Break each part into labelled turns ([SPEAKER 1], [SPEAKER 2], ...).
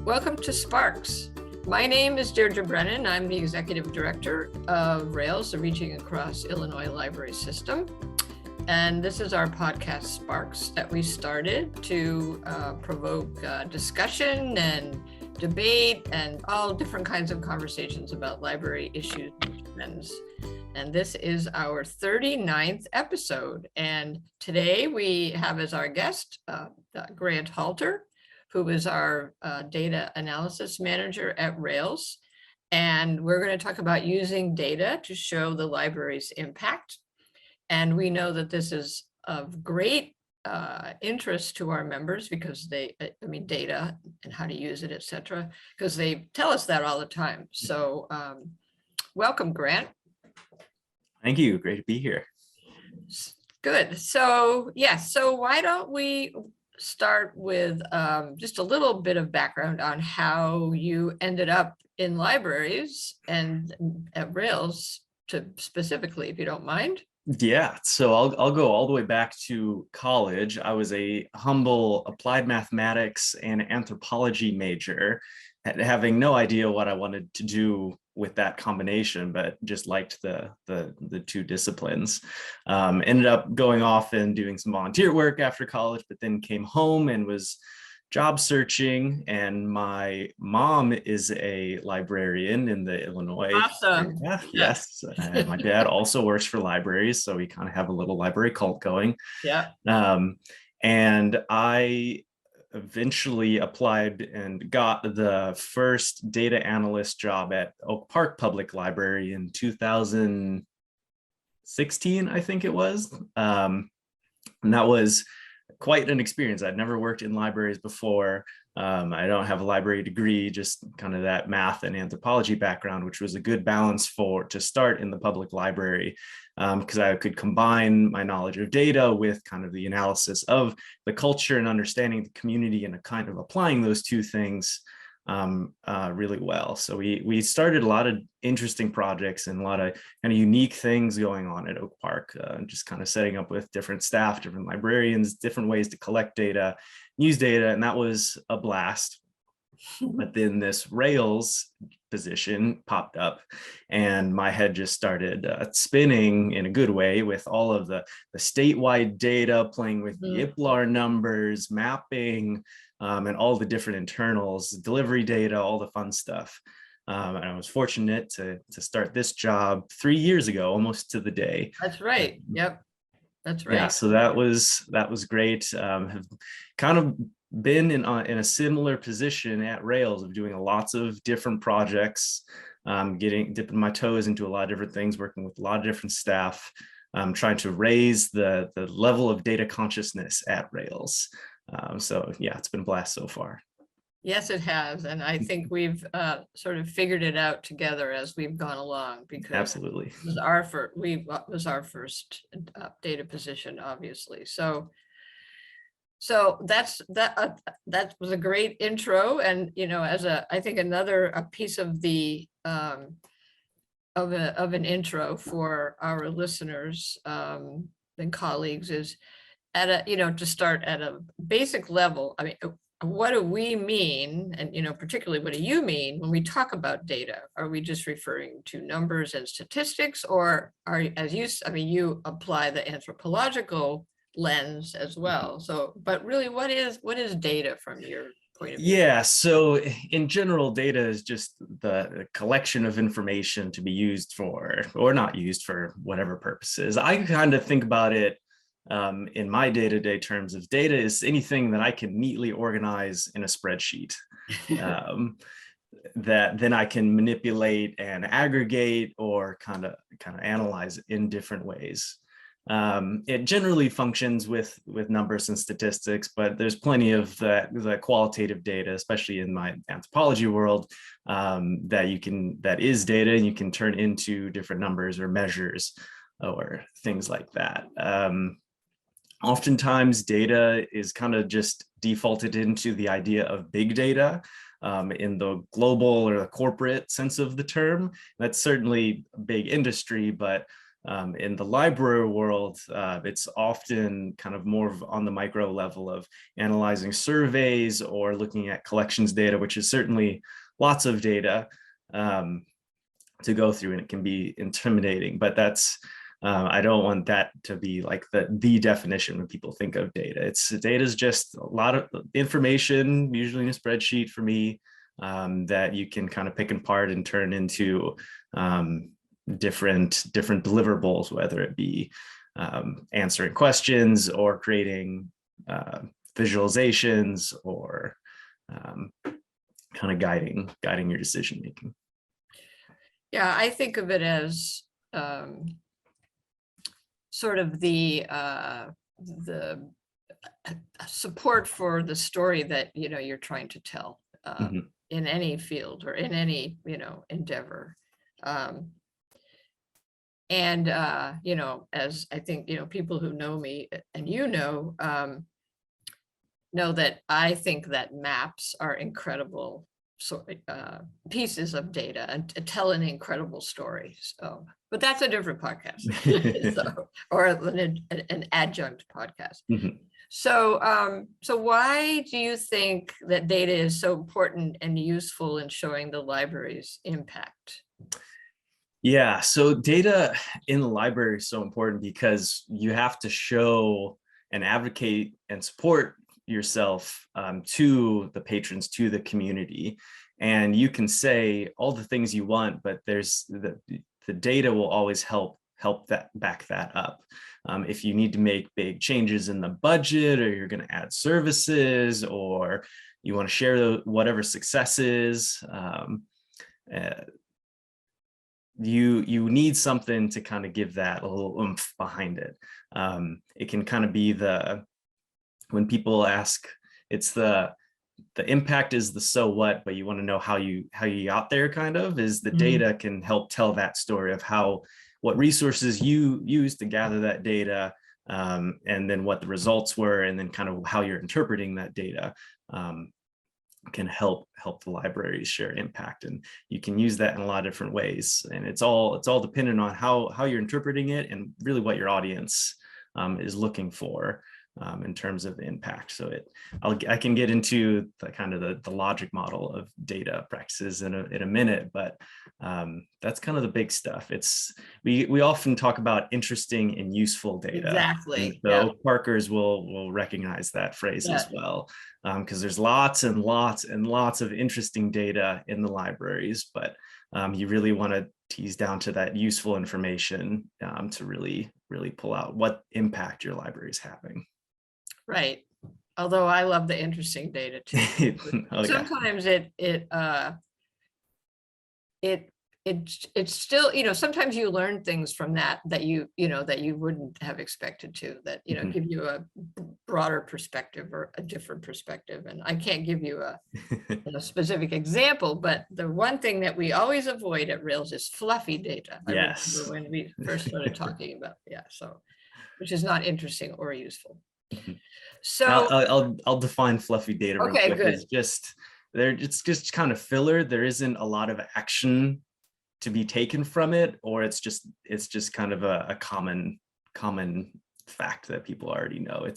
[SPEAKER 1] Welcome to Sparks. My name is Deirdre Brennan. I'm the Executive Director of RAILS, the Reaching Across Illinois Library System. And this is our podcast, Sparks, that we started to provoke discussion and debate and all different kinds of conversations about library issues and trends. And this is our 39th episode. And today we have as our guest Grant Halter, who is our data analysis manager at RAILS. And we're going to talk about using data to show the library's impact. And we know that this is of great interest to our members because data and how to use it, et cetera, because they tell us that all the time. So welcome, Grant.
[SPEAKER 2] Thank you. Great to be here.
[SPEAKER 1] Good. So so why don't we start with just a little bit of background on how you ended up in libraries and at RAILS specifically, if you don't mind.
[SPEAKER 2] Yeah, so I'll go all the way back to college. I was a humble applied mathematics and anthropology major, having no idea what I wanted to do with that combination, but just liked the two disciplines. Ended up going off and doing some volunteer work after college, but then came home and was job searching, and my mom is a librarian in the Illinois
[SPEAKER 1] Awesome.
[SPEAKER 2] area. Yes. My dad also works for libraries, so we kind of have a little library cult going.
[SPEAKER 1] Yeah.
[SPEAKER 2] And I eventually applied and got the first data analyst job at Oak Park Public Library in 2016, I think it was. And that was quite an experience. I'd never worked in libraries before. I don't have a library degree, just kind of that math and anthropology background, which was a good balance to start in the public library, because I could combine my knowledge of data with kind of the analysis of the culture and understanding the community and kind of applying those two things really well. So we started a lot of interesting projects and a lot of kind of unique things going on at Oak Park, just kind of setting up with different staff, different librarians, different ways to collect data, use data, and that was a blast. But then this RAILS position popped up and my head just started spinning in a good way with all of the statewide data, playing with the IPLAR numbers, mapping, and all the different internals, delivery data, all the fun stuff. And I was fortunate to start this job 3 years ago, almost to the day.
[SPEAKER 1] That's right. Yep. That's right.
[SPEAKER 2] Yeah, so that was great. Have kind of been in a similar position at RAILS of doing lots of different projects, dipping my toes into a lot of different things, working with a lot of different staff, trying to raise the level of data consciousness at RAILS. So yeah, it's been a blast so far.
[SPEAKER 1] Yes, it has. And I think we've sort of figured it out together as we've gone along, because
[SPEAKER 2] Absolutely.
[SPEAKER 1] it was our first data position, obviously. So that was a great intro. And, I think another piece of of an intro for our listeners and colleagues is to start at a basic level. I mean, what do we mean? And, particularly what do you mean when we talk about data? Are we just referring to numbers and statistics, or you apply the anthropological lens as well? So, but really, what is data from your point of view?
[SPEAKER 2] Yeah, so in general, data is just the collection of information to be used for or not used for whatever purposes. I kind of think about it in my day-to-day terms of data is anything that I can neatly organize in a spreadsheet that then I can manipulate and aggregate or kind of analyze in different ways. It generally functions with numbers and statistics, but there's plenty of the qualitative data, especially in my anthropology world, that is data and you can turn into different numbers or measures or things like that. Oftentimes data is kind of just defaulted into the idea of big data in the global or the corporate sense of the term. That's certainly a big industry, but In the library world, it's often kind of more on the micro level of analyzing surveys or looking at collections data, which is certainly lots of data to go through, and it can be intimidating. But that's I don't want that to be like the definition when people think of data. Data is just a lot of information, usually in a spreadsheet for me, that you can kind of pick apart and turn into different deliverables, whether it be answering questions or creating visualizations or kind of guiding your decision making.
[SPEAKER 1] Yeah, I think of it as sort of the support for the story that you're trying to tell in any field or in any endeavor. And as I think people who know me and know that I think that maps are incredible pieces of data and tell an incredible story. So, but that's a different podcast, or an adjunct podcast. So, so why do you think that data is so important and useful in showing the library's impact?
[SPEAKER 2] Yeah, so data in the library is so important because you have to show and advocate and support yourself to the patrons, to the community. And you can say all the things you want, but there's the data will always help back that up. If you need to make big changes in the budget, or you're going to add services, or you want to share whatever successes, you need something to kind of give that a little oomph behind it. It can kind of be when people ask, it's the impact is the so what, but you want to know how you got there, kind of, is the data can help tell that story of what resources you use to gather that data, and then what the results were, and then kind of how you're interpreting that data can help the libraries share impact. And you can use that in a lot of different ways, and it's all dependent on how you're interpreting it and really what your audience is looking for in terms of impact. So I can get into the kind of the logic model of data practices in a minute, but that's kind of the big stuff. We often talk about interesting and useful data.
[SPEAKER 1] Exactly.
[SPEAKER 2] And so Parkers will recognize that phrase as well, because there's lots and lots and lots of interesting data in the libraries, but you really want to tease down to that useful information to really pull out what impact your library is having. Right.
[SPEAKER 1] Although I love the interesting data too. Sometimes it's still, sometimes you learn things from that you wouldn't have expected to, that give you a broader perspective or a different perspective. And I can't give you a specific example, but the one thing that we always avoid at Rails is fluffy data.
[SPEAKER 2] Yes.
[SPEAKER 1] I remember when we first started talking about, which is not interesting or useful. So
[SPEAKER 2] I'll define fluffy data real quick.
[SPEAKER 1] Good.
[SPEAKER 2] It's just kind of filler. There isn't a lot of action to be taken from it, or it's just kind of a common fact that people already know.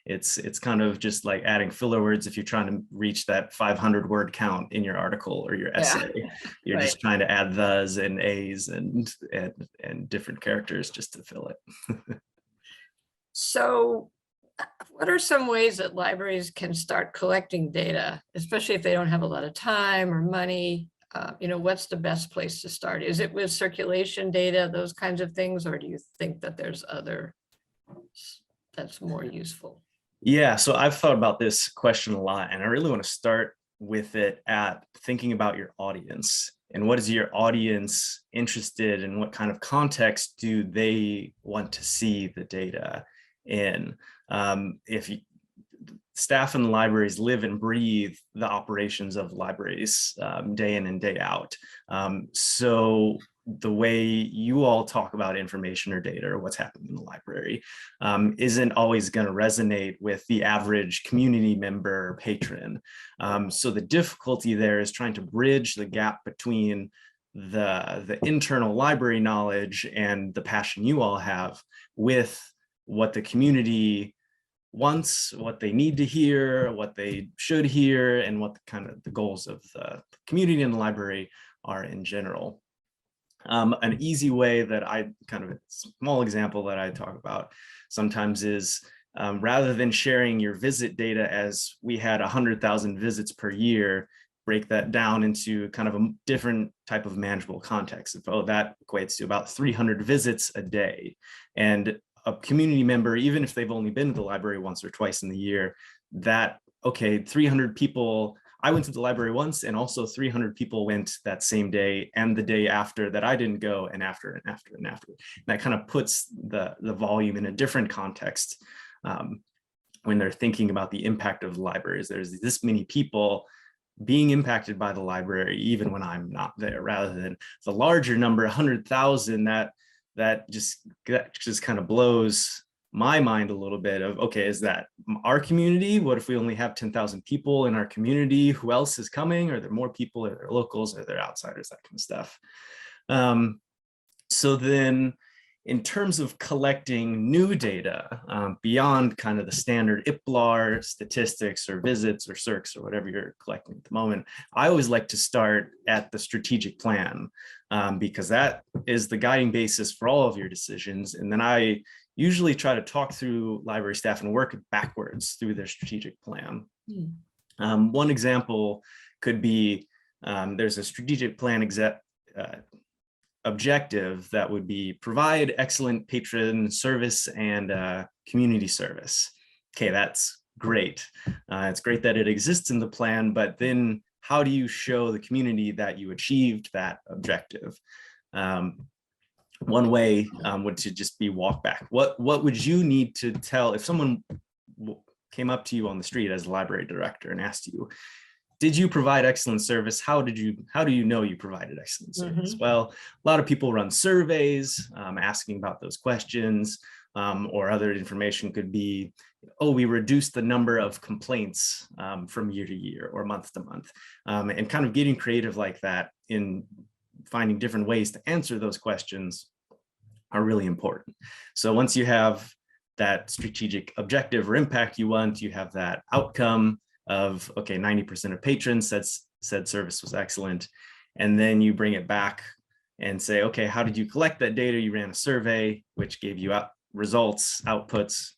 [SPEAKER 2] It's kind of just like adding filler words if you're trying to reach that 500 word count in your article or your essay. You're just trying to add thes and a's and different characters just to fill it.
[SPEAKER 1] So what are some ways that libraries can start collecting data, especially if they don't have a lot of time or money? What's the best place to start? Is it with circulation data, those kinds of things, or do you think that there's that's more useful?
[SPEAKER 2] Yeah, so I've thought about this question a lot, and I really want to start with it at thinking about your audience. And what is your audience interested in? What kind of context do they want to see the data in? Staff in the libraries live and breathe the operations of libraries day in and day out. So the way you all talk about information or data or what's happening in the library isn't always going to resonate with the average community member or patron. So the difficulty there is trying to bridge the gap between the internal library knowledge and the passion you all have with what the community wants, what they need to hear, what they should hear, and what the goals of the community and the library are in general. An easy way that a small example that I talk about sometimes is rather than sharing your visit data as we had 100,000 visits per year, break that down into kind of a different type of manageable context. That equates to about 300 visits a day. And a community member, even if they've only been to the library once or twice in the year, 300 people, I went to the library once, and also 300 people went that same day and the day after that I didn't go, and after and after and after. And that kind of puts the volume in a different context when they're thinking about the impact of libraries. There's this many people being impacted by the library, even when I'm not there, rather than the larger number, 100,000, that just kind of blows my mind a little bit of, okay, is that our community? What if we only have 10,000 people in our community? Who else is coming? Are there more people? Are there locals? Are there outsiders? That kind of stuff. So then in terms of collecting new data beyond kind of the standard IPLAR statistics or visits or circs or whatever you're collecting at the moment, I always like to start at the strategic plan because that is the guiding basis for all of your decisions. And then I usually try to talk through library staff and work backwards through their strategic plan. One example could be there's a strategic plan objective that would be provide excellent patron service and community service. Okay, that's great. It's great that it exists in the plan, but then how do you show the community that you achieved that objective? One way would to just be walk back. What would you need to tell if someone came up to you on the street as a library director and asked you, did you provide excellent service? How do you know you provided excellent service? Well, a lot of people run surveys asking about those questions, or other information could be, oh, we reduced the number of complaints from year to year or month to month, and kind of getting creative like that in finding different ways to answer those questions are really important. So once you have that strategic objective or impact you want, you have that outcome of, okay, 90% of patrons said service was excellent. And then you bring it back and say, okay, how did you collect that data? You ran a survey, which gave you results, outputs,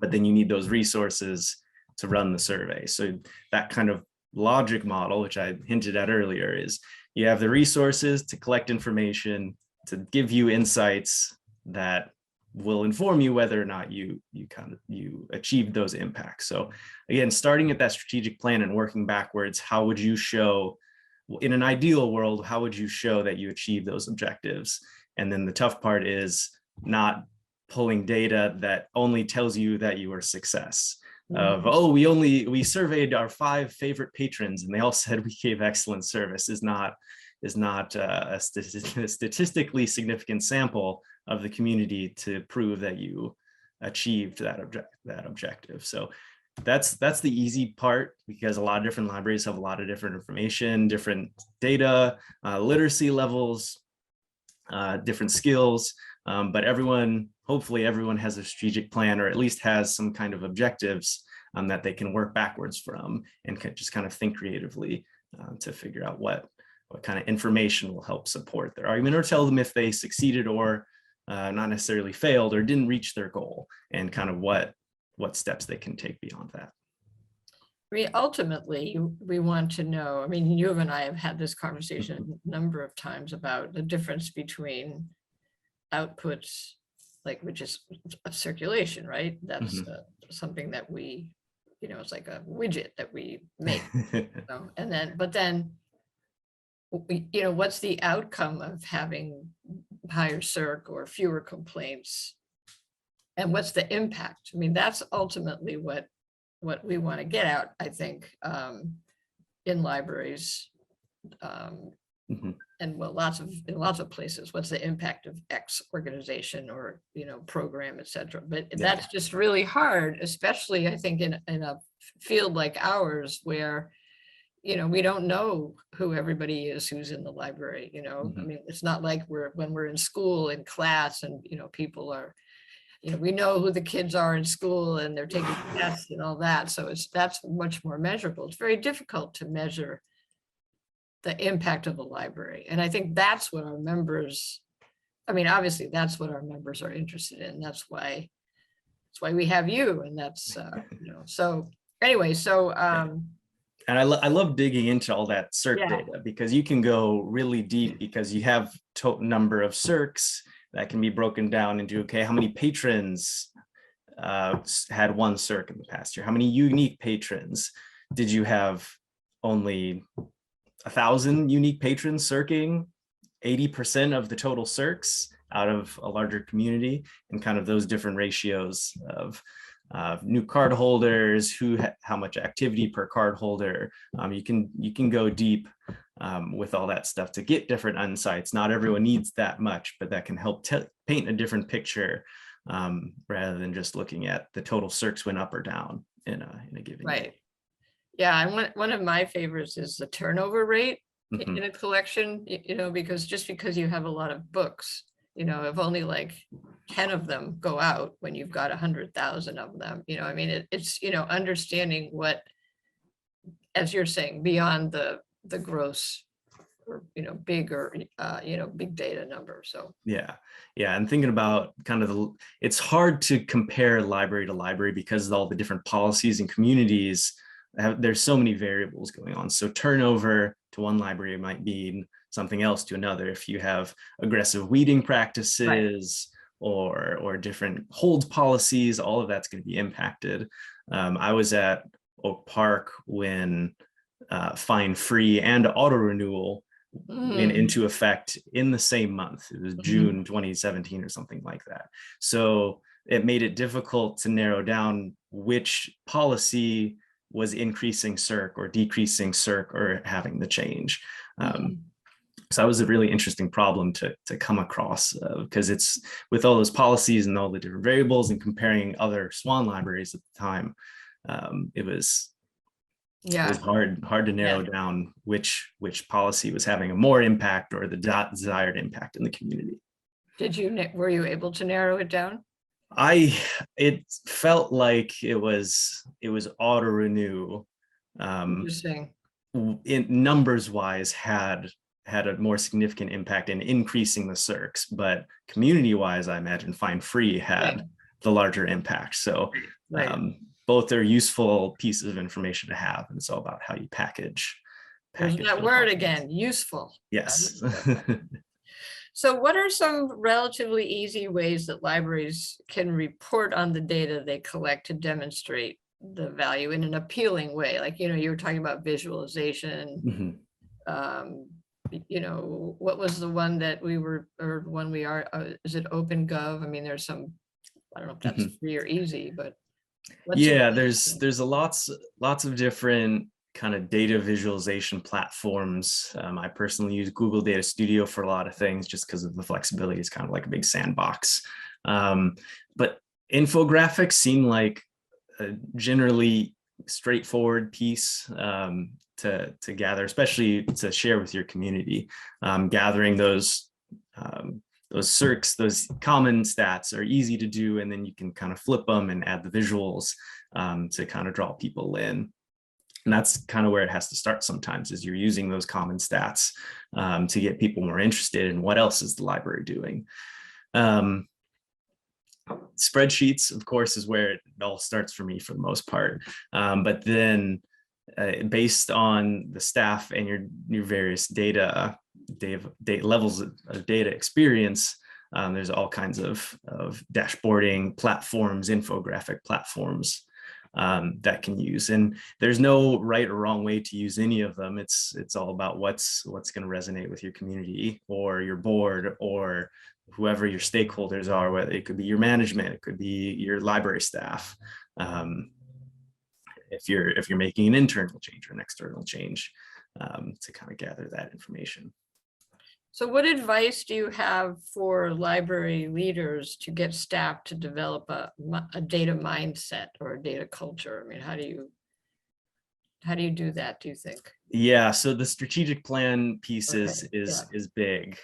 [SPEAKER 2] but then you need those resources to run the survey. So that kind of logic model, which I hinted at earlier, is you have the resources to collect information, to give you insights that will inform you whether or not you achieved those impacts. So again, starting at that strategic plan and working backwards, how would you show, in an ideal world, how would you show that you achieved those objectives? And then the tough part is not pulling data that only tells you that you were a success. Of, oh, we surveyed our 5 favorite patrons and they all said we gave excellent service is not a statistically significant sample of the community to prove that you achieved that objective. So that's the easy part, because a lot of different libraries have a lot of different information, different data, literacy levels, different skills, but hopefully everyone has a strategic plan, or at least has some kind of objectives that they can work backwards from, and just kind of think creatively to figure out what kind of information will help support their argument, or tell them if they succeeded or not necessarily failed or didn't reach their goal, and kind of what steps they can take beyond that.
[SPEAKER 1] I mean, ultimately, we want to know, I mean, you and I have had this conversation a number of times about the difference between outputs, which is a circulation, right? That's something that we, it's like a widget that we make. But then, what's the outcome of having higher circ or fewer complaints? And what's the impact? I mean, that's ultimately what we want to get out, I think, in libraries, and in lots of places. What's the impact of X organization or program, et cetera? But that's just really hard, especially I think in a field like ours, where we don't know who everybody is who's in the library, I mean, it's not like when we're in school in class and, people are, we know who the kids are in school and they're taking tests and all that. So that's much more measurable. It's very difficult to measure the impact of the library. And I think that's what our members, I mean, obviously that's what our members are interested in. That's why we have you. And that's, so anyway, so,
[SPEAKER 2] and I love digging into all that CIRC
[SPEAKER 1] yeah.
[SPEAKER 2] data, because you can go really deep, because you have total number of CIRCs that can be broken down into, okay, how many patrons had one CIRC in the past year? How many unique patrons? Did you have only 1,000 unique patrons CIRCing 80% of the total CIRCs out of a larger community? And kind of those different ratios of new card holders, how much activity per card holder. You can go deep with all that stuff to get different insights. Not everyone needs that much, but that can help paint a different picture, rather than just looking at the total CIRCs went up or down in a given
[SPEAKER 1] Right.
[SPEAKER 2] year.
[SPEAKER 1] Yeah, and one of my favorites is the turnover rate
[SPEAKER 2] Mhm.
[SPEAKER 1] in a collection, because just because you have a lot of books, if only like 10 of them go out when you've got 100,000 of them, I mean, it's, understanding what, as you're saying, beyond the gross or, big or, big data number. So,
[SPEAKER 2] Yeah. And thinking about kind of it's hard to compare library to library because of all the different policies and communities. There's so many variables going on. So turnover to one library might mean something else to another. If you have aggressive weeding practices, or different hold policies, all of that's going to be impacted. I was at Oak Park when fine free and auto renewal went into effect in the same month. It was June 2017 or something like that. So it made it difficult to narrow down which policy was increasing CIRC or decreasing CIRC or having the change. So that was a really interesting problem to come across, because it's with all those policies and all the different variables and comparing other SWAN libraries at the time. It was hard to narrow down which policy was having a more impact or the desired impact in the community.
[SPEAKER 1] Were you able to narrow it down?
[SPEAKER 2] It felt like it was auto renew.
[SPEAKER 1] Interesting.
[SPEAKER 2] In numbers wise had a more significant impact in increasing the CIRCs, but community wise, I imagine fine free had the larger impact. So both are useful pieces of information to have, and it's all about how you package
[SPEAKER 1] There's that word again, useful.
[SPEAKER 2] Yes.
[SPEAKER 1] So what are some relatively easy ways that libraries can report on the data they collect to demonstrate the value in an appealing way? Like, you were talking about visualization. What was the one that we were, or one we are, is it OpenGov? I mean, there's some, I don't know if that's free or easy, but.
[SPEAKER 2] There's lots of different kind of data visualization platforms. I personally use Google Data Studio for a lot of things just because of the flexibility. It's kind of like a big sandbox. But infographics seem like a generally straightforward piece to gather, especially to share with your community. Gathering those CIRCs, those common stats are easy to do, and then you can kind of flip them and add the visuals to kind of draw people in. And that's kind of where it has to start sometimes, is you're using those common stats to get people more interested in what else is the library doing. Spreadsheets, of course, is where it all starts for me for the most part. But then based on the staff and your various data levels of data experience, there's all kinds of dashboarding platforms, infographic platforms that can use. And there's no right or wrong way to use any of them. It's all about what's going to resonate with your community or your board or whoever your stakeholders are, whether it could be your management, it could be your library staff. If you're making an internal change or an external change, to kind of gather that information.
[SPEAKER 1] So what advice do you have for library leaders to get staff to develop a data mindset or a data culture? I mean, how do you how do you do that, do you think?
[SPEAKER 2] Yeah, so the strategic plan piece
[SPEAKER 1] Okay,
[SPEAKER 2] is big.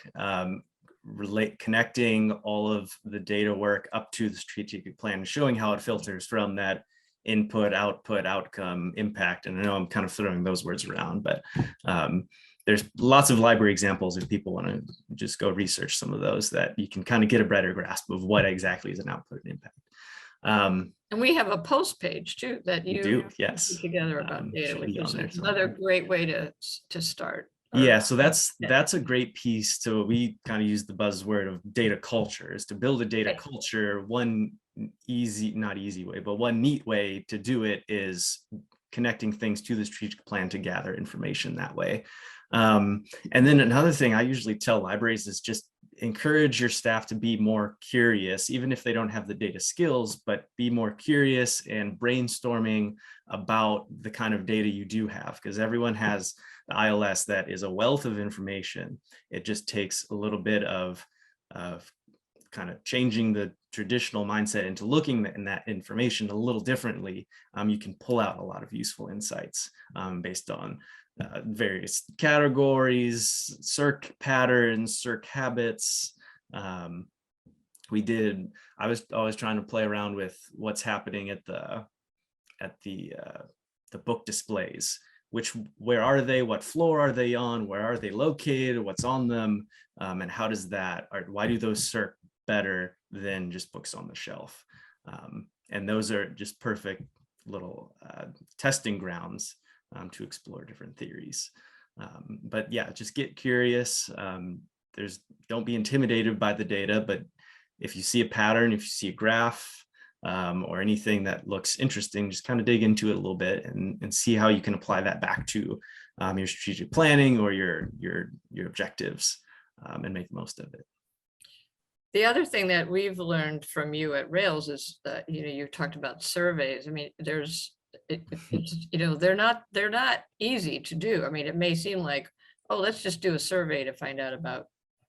[SPEAKER 2] Connecting all of the data work up to the strategic plan, showing how it filters from that input, output, outcome, impact. And I know I'm kind of throwing those words around, but there's lots of library examples if people want to just go research some of those, that you can kind of get a better grasp of what exactly is an output and impact.
[SPEAKER 1] And we have a post page too that you
[SPEAKER 2] do, yes.
[SPEAKER 1] put together about data,
[SPEAKER 2] Should
[SPEAKER 1] which
[SPEAKER 2] be on
[SPEAKER 1] is
[SPEAKER 2] there
[SPEAKER 1] another
[SPEAKER 2] somewhere.
[SPEAKER 1] great way to start.
[SPEAKER 2] Yeah, so that's a great piece to, we kind of use the buzzword of data culture, is to build a data
[SPEAKER 1] Right.
[SPEAKER 2] culture. One easy, not easy way, but one neat way to do it is connecting things to the strategic plan to gather information that way. And then another thing I usually tell libraries is just encourage your staff to be more curious, even if they don't have the data skills, but be more curious and brainstorming about the kind of data you do have, because everyone has the ILS that is a wealth of information. It just takes a little bit of kind of changing the traditional mindset into looking at that information a little differently. You can pull out a lot of useful insights based on various categories, circ patterns, circ habits. I was always trying to play around with what's happening at the book displays. Where are they? What floor are they on? Where are they located? What's on them? And how does that, or why do those circ better than just books on the shelf? And those are just perfect little testing grounds to explore different theories. But yeah, just get curious. Don't be intimidated by the data, but if you see a pattern, if you see a graph, or anything that looks interesting, just kind of dig into it a little bit and see how you can apply that back to your strategic planning or your objectives, and make the most of it.
[SPEAKER 1] The other thing that we've learned from you at Rails is that, you talked about surveys. I mean, it's, they're not easy to do. I mean, it may seem like, oh, let's just do a survey to find out about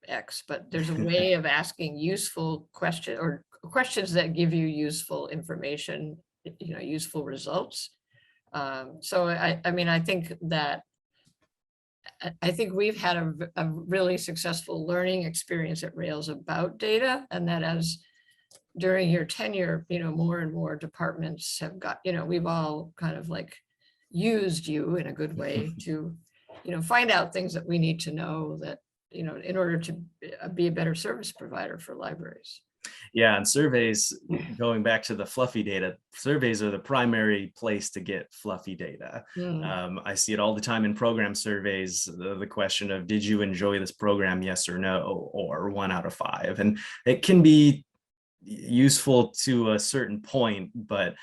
[SPEAKER 1] X, but there's a way of asking useful questions, or questions that give you useful information, useful results. So I mean, I think we've had a really successful learning experience at Rails about data, and that as during your tenure, more and more departments have got, we've all kind of like used you in a good way to, find out things that we need to know, that, in order to be a better service provider for libraries.
[SPEAKER 2] Yeah, and surveys, going back to the fluffy data, surveys are the primary place to get fluffy data. I see it all the time in program surveys, the question of, did you enjoy this program, yes or no, or 1 out of 5. And it can be useful to a certain point, but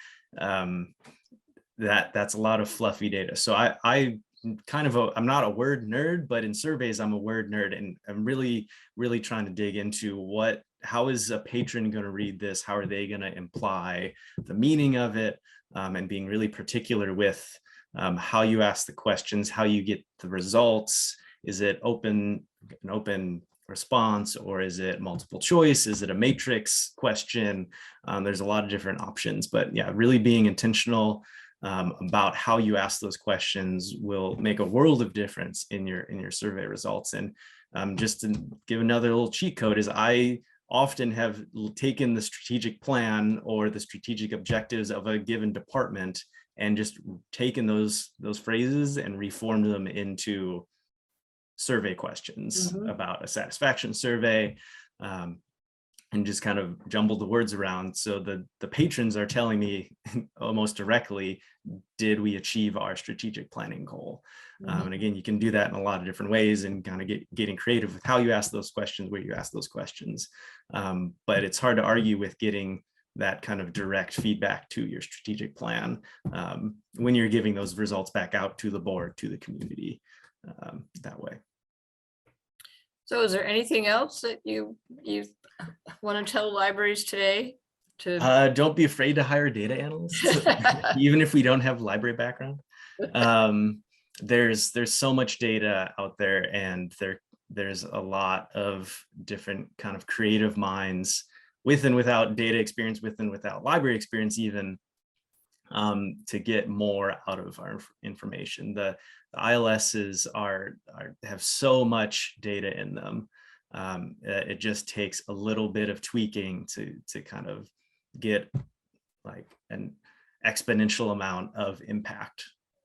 [SPEAKER 2] that's a lot of fluffy data. So I'm not a word nerd, but in surveys, I'm a word nerd, and I'm really, really trying to dig into how is a patron going to read this? How are they going to imply the meaning of it? And being really particular with how you ask the questions, how you get the results. Is it an open response, or is it multiple choice? Is it a matrix question? There's a lot of different options, but yeah, really being intentional about how you ask those questions will make a world of difference in your survey results. And just to give another little cheat code, is I often have taken the strategic plan or the strategic objectives of a given department and just taken those phrases and reformed them into survey questions about a satisfaction survey, and just kind of jumbled the words around. So the patrons are telling me almost directly, did we achieve our strategic planning goal? And again, you can do that in a lot of different ways, and kind of getting creative with how you ask those questions, where you ask those questions. But it's hard to argue with getting that kind of direct feedback to your strategic plan when you're giving those results back out to the board, to the community, that way.
[SPEAKER 1] So is there anything else that you want to tell libraries today?
[SPEAKER 2] Don't be afraid to hire data analysts, even if we don't have library background. There's so much data out there, and there's a lot of different kind of creative minds with and without data experience, with and without library experience even, to get more out of our information. The ILSs have so much data in them. It just takes a little bit of tweaking to kind of get like an exponential amount of impact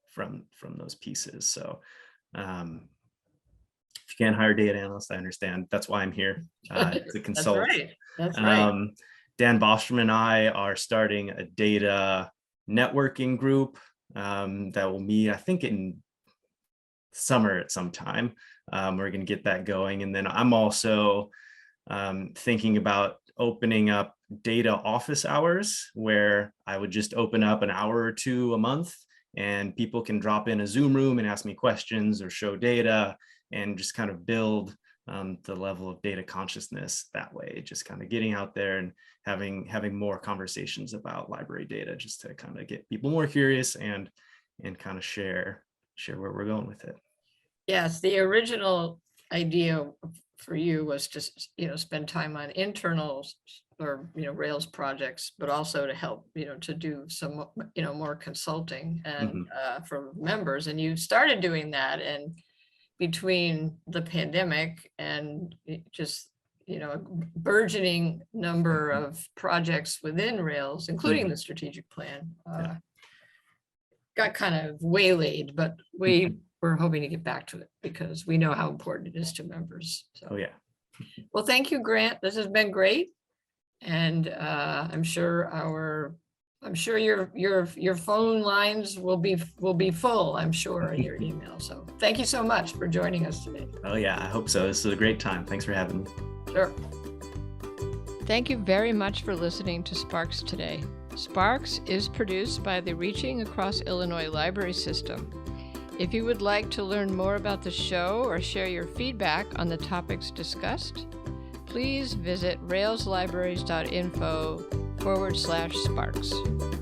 [SPEAKER 2] from those pieces. So if you can't hire data analysts, I understand. That's why I'm here to consult.
[SPEAKER 1] That's right.
[SPEAKER 2] Dan Boström and I are starting a data networking group that will meet, I think, in summer at some time. We're going to get that going. And then I'm also thinking about opening up data office hours, where I would just open up an hour or two a month, and people can drop in a Zoom room and ask me questions or show data, and just kind of build the level of data consciousness that way, just kind of getting out there and having more conversations about library data, just to kind of get people more curious and kind of share where we're going with it.
[SPEAKER 1] Yes, the original idea for you was to, spend time on internal or, Rails projects, but also to help, to do some, more consulting and for members. And you started doing that, and between the pandemic and just, a burgeoning number of projects within Rails, including the strategic plan, got kind of waylaid, but we're hoping to get back to it because we know how important it is to members. So.
[SPEAKER 2] Oh yeah.
[SPEAKER 1] Well, thank you, Grant. This has been great. And I'm sure your phone lines will be full, I'm sure, in your email. So thank you so much for joining us today.
[SPEAKER 2] Oh yeah, I hope so. This is a great time. Thanks for having me.
[SPEAKER 1] Sure. Thank you very much for listening to Sparks today. Sparks is produced by the Reaching Across Illinois Library System. If you would like to learn more about the show or share your feedback on the topics discussed, please visit railslibraries.info/sparks.